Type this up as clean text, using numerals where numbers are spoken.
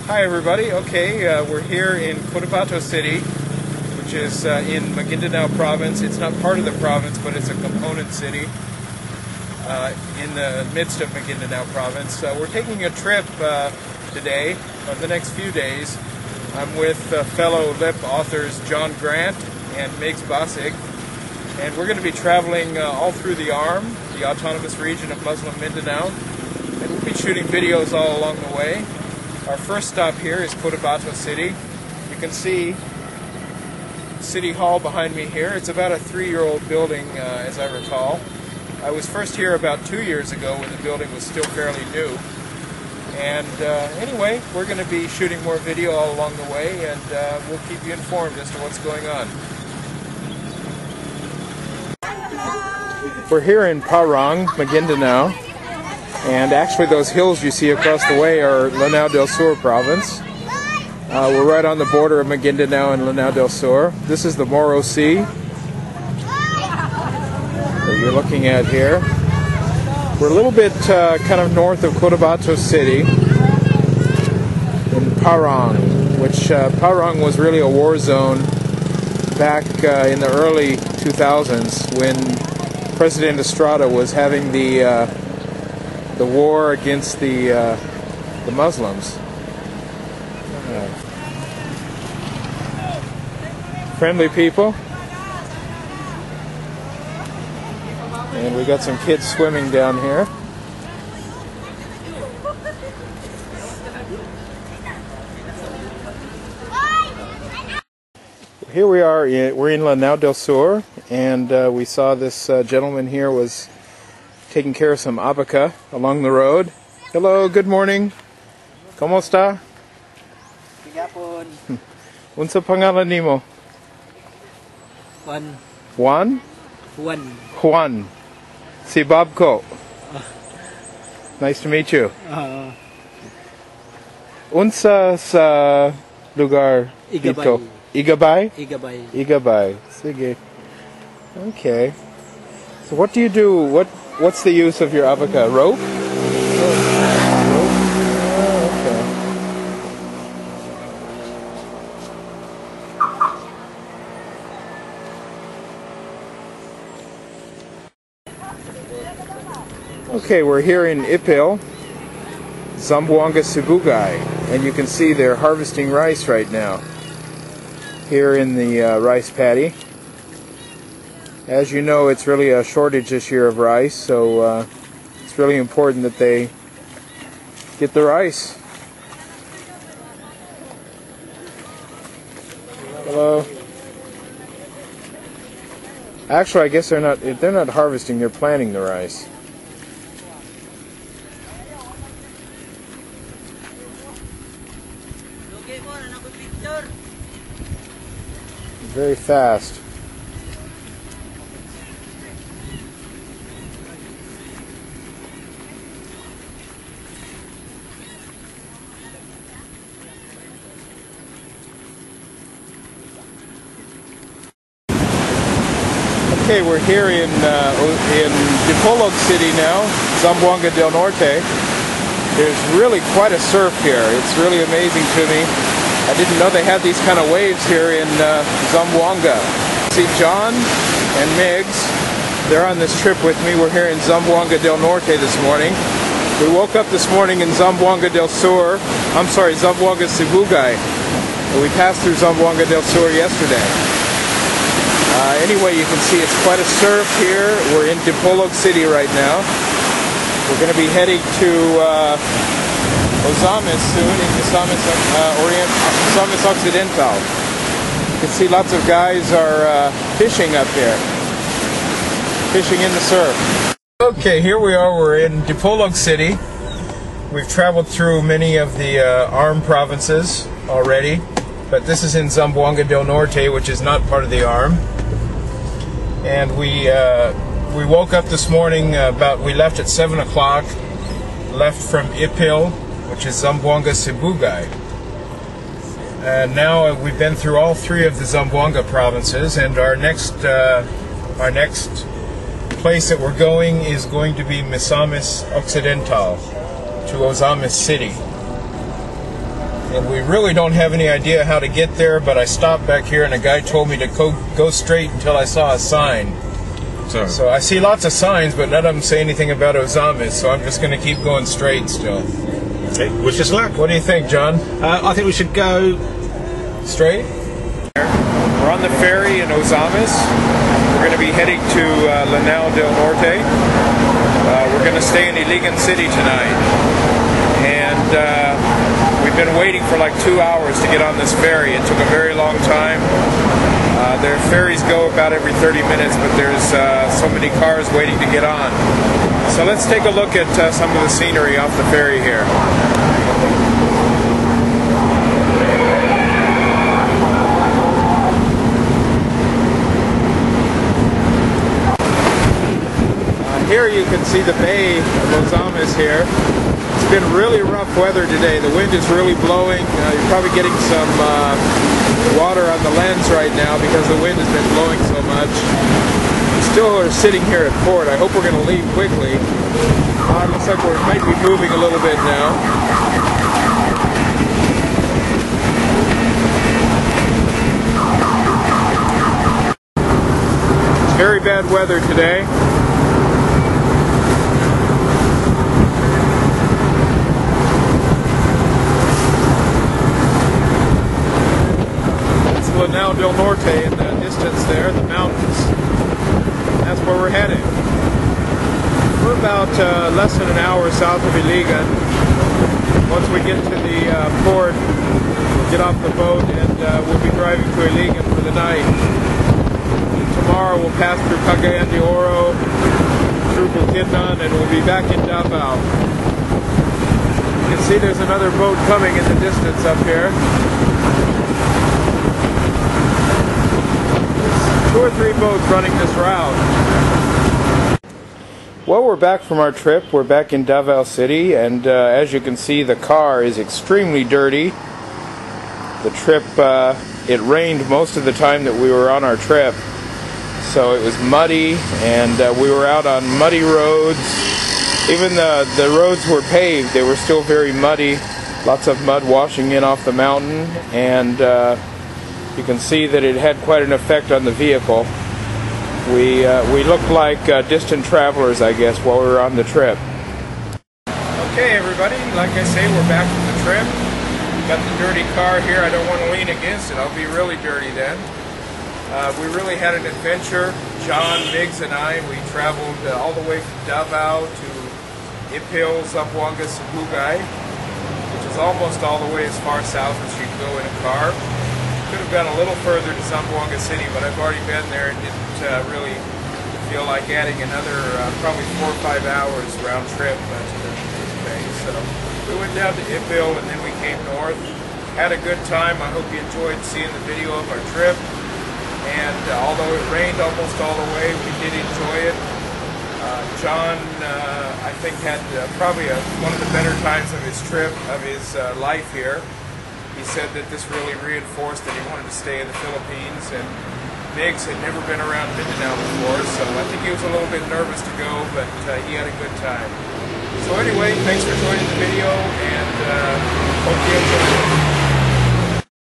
Hi everybody. Okay, we're here in Cotabato City, which is in Maguindanao province. It's not part of the province, but it's a component city in the midst of Maguindanao province. We're taking a trip today, or the next few days. I'm with fellow LIP authors John Grant and Migs Basig, and we're going to be traveling all through the ARM, the Autonomous Region of Muslim Mindanao, and we'll be shooting videos all along the way. Our first stop here is Cotabato City. You can see City Hall behind me here. It's about a 3-year-old building, as I recall. I was first here about 2 years ago when the building was still fairly new. And anyway, we're going to be shooting more video all along the way, and we'll keep you informed as to what's going on. We're here in Parang, Maguindanao. And actually those hills you see across the way are Lanao del Sur province. We're right on the border of Maguindanao and Lanao del Sur. This is the Moro Sea that you're looking at here. We're a little bit kind of north of Cotabato City in Parang, which Parang was really a war zone back in the early 2000s when President Estrada was having the war against the Muslims. Friendly people. And we got some kids swimming down here. Here we are, we're in Lanao del Sur, and we saw this gentleman here was taking care of some abaca along the road. Hello, good morning. Kamusta? Gapon. Unsa pangalan nimo? Juan. Juan? Juan. Juan. Si Bob ko. Nice to meet you. Unsa sa lugar dito? Igabay? Igabay. Igabay. Sige. Okay. So what do you do? What's the use of your abaca? Rope? Okay, we're here in Ipil, Zamboanga Sibugay, and you can see they're harvesting rice right now here in the rice paddy. As you know, it's really a shortage this year of rice, so it's really important that they get the rice. Hello. Actually, I guess they're not harvesting, they're planting the rice. Very fast. Okay, we're here in Dipolog City now, Zamboanga del Norte. There's really quite a surf here. It's really amazing to me. I didn't know they had these kind of waves here in Zamboanga. See John and Migs, they're on this trip with me. We're here in Zamboanga del Norte this morning. We woke up this morning in Zamboanga del Sur, Zamboanga Sibugay. We passed through Zamboanga del Sur yesterday. Anyway, you can see it's quite a surf here. We're in Dipolog City right now. We're going to be heading to Misamis soon, in Misamis Occidental. You can see lots of guys are fishing up here, fishing in the surf. Okay, here we are, we're in Dipolog City. We've traveled through many of the ARM provinces already, but this is in Zamboanga del Norte, which is not part of the ARM. And we woke up this morning we left at 7 o'clock, left from Ipil, which is Zamboanga Sibugay. And now we've been through all 3 of the Zamboanga provinces, and our next place that we're going is going to be Misamis Occidental, to Misamis City. And we really don't have any idea how to get there, but I stopped back here and a guy told me to go straight until I saw a sign. So I see lots of signs, but none of them say anything about Misamis, so I'm just going to keep going straight still. Okay, wish us luck. What do you think, John? I think we should go straight. We're on the ferry in Misamis. We're going to be heading to Lanao del Norte. We're going to stay in Iligan City tonight. And we've been waiting for like 2 hours to get on this ferry. It took a very long time. Their ferries go about every 30 minutes, but there's so many cars waiting to get on. So let's take a look at some of the scenery off the ferry here. Here you can see the bay of Misamis here. It's been really rough weather today. The wind is really blowing. You're probably getting some water on the lens right now because the wind has been blowing so much. We still are sitting here at port. I hope we're going to leave quickly. It looks like we might be moving a little bit now. It's very bad weather today. Lanao del Norte in the distance there, the mountains. That's where we're heading. We're about less than an hour south of Iligan. Once we get to the port, we'll get off the boat and we'll be driving to Iligan for the night. And tomorrow we'll pass through Cagayan de Oro, through Bukidnon, and we'll be back in Davao. You can see there's another boat coming in the distance up here. 2 or 3 boats running this route. Well, we're back from our trip. We're back in Davao City, and as you can see, the car is extremely dirty. The trip, it rained most of the time that we were on our trip, so it was muddy, and we were out on muddy roads. Even the roads were paved, they were still very muddy. Lots of mud washing in off the mountain, and you can see that it had quite an effect on the vehicle. We looked like distant travelers, I guess, while we were on the trip. Okay, everybody, like I say, we're back from the trip. Got the dirty car here. I don't want to lean against it. I'll be really dirty then. We really had an adventure. John, Miggs, and I, we traveled all the way from Davao to Zamboanga Sibugay, which is almost all the way as far south as you can go in a car. Could have gone a little further to Zamboanga City, but I've already been there and didn't really feel like adding another probably 4 or 5 hours round trip to this base. So we went down to Ipil and then we came north. Had a good time. I hope you enjoyed seeing the video of our trip. And although it rained almost all the way, we did enjoy it. John, I think, had probably one of the better times of his trip, of his life here. He said that this really reinforced that he wanted to stay in the Philippines, and Miggs had never been around Mindanao before, so I think he was a little bit nervous to go, but he had a good time. So anyway, thanks for joining the video, and hope you enjoyed it.